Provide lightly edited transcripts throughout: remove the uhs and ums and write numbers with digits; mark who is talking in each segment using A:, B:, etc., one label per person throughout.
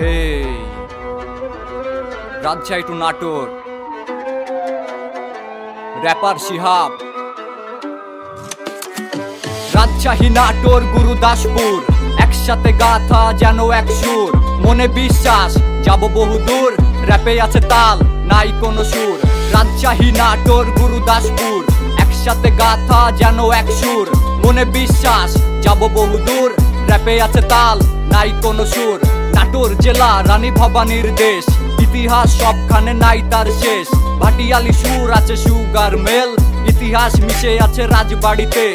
A: এই Rajshahi two Natore, wrapper Shihab. Rajshahi Natore Gurudaspur, একসাথে গাথা যেন এক সুর। মনে বিশ্বাস যাব বহুদূর, র্যাপে আছে তাল নাই কোনো সুর। রাজশাহী নাটোর গুরুদাসপুর, একসাথে গাথা যেন এক সুর। মনে বিশ্বাস যাব বহুদূর, র্যাপে আছে তাল নাই কোনো সুর। নাটোর জেলা রানী ভবানীর দেশ, ইতিহাস সবখানে নাই তার শেষ। ভাটিয়ালি সুর আছে সুগার মেল, ইতিহাস মিশে আছে রাজবাড়িতে।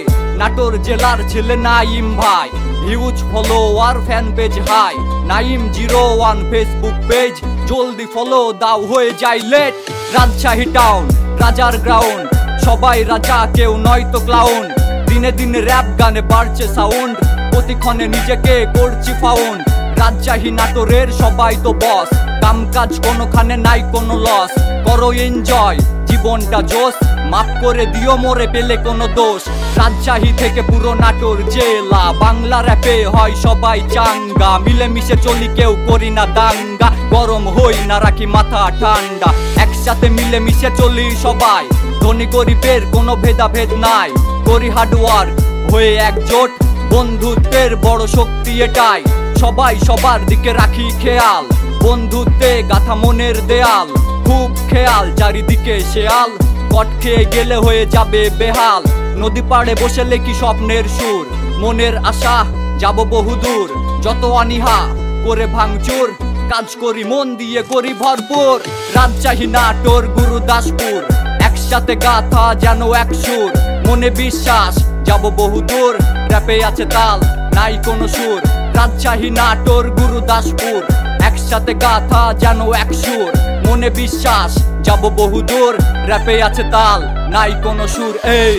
A: নাটোর জেলার ছেলে নাইম ভাই, হিউজ ফলোয়ার ফ্যান পেজ হাই। নাইম 01 ফেসবুক পেজ, জলদি ফলো দাও হয়ে যায় লেট। রাজশাহী টাউন রাজার গ্রাউন্ড, সবাই রাজা কেউ নয়তো ক্লাউন। দিনে দিনে র‍্যাপ গানে বাড়ছে সাউন্ড, প্রতিক্ষণে নিজেকে করছি ফাউন্ড। রাজশাহী নাটোরের সবাই তো বস, কাম কাজ কোনোখানে নাই কোনো লস। করো এনজয় জীবনটা জোশ, মাফ করে দিও মোরে পেলে কোনো দোষ। রাজশাহী থেকে পুরো নাটোর জেলা, বাংলা র্যাপে হয় সবাই চাঙ্গা। মিলেমিশে চলি কেউ করি না দাঙ্গা, গরম হই না রাখি মাথা ঠান্ডা। একসাথে মিলেমিশে চলি সবাই, ধনী গরিবের কোনো ভেদাভেদ নাই। করি হার্ডওয়ার্ক হয়ে একজোট, বন্ধুত্বের বড় শক্তি এটাই। সবাই সবার দিকে রাখি খেয়াল, বন্ধুত্বে গাথা মনের দেয়াল। খুব খেয়াল চারিদিকে শেয়াল, কট খেয়ে গেলে হয়ে যাবে বেহাল। নদী পাড়ে বসে লেখি স্বপ্নের সুর, মনের আশা যাব বহুদূর। যত অনীহা করে ভাঙচুর, কাজ করি মন দিয়ে করি ভরপুর। রাজশাহী নাটোর গুরুদাসপুর, একসাথে গাথা যেন এক সুর। মনে বিশ্বাস যাব বহুদূর, র্যাপে আছে তাল নাই কোনো সুর। রাজশাহী নাটোর গুরুদাসপুর, একসাথে গাথা যেন এক সুর। মনে বিশ্বাস যাব বহুদূর, র্যাপে আছে তাল নাই কোনো সুর। এই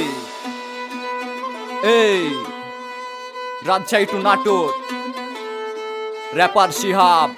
A: রাজশাহী টু নাটোর, র্যাপার শিহাব।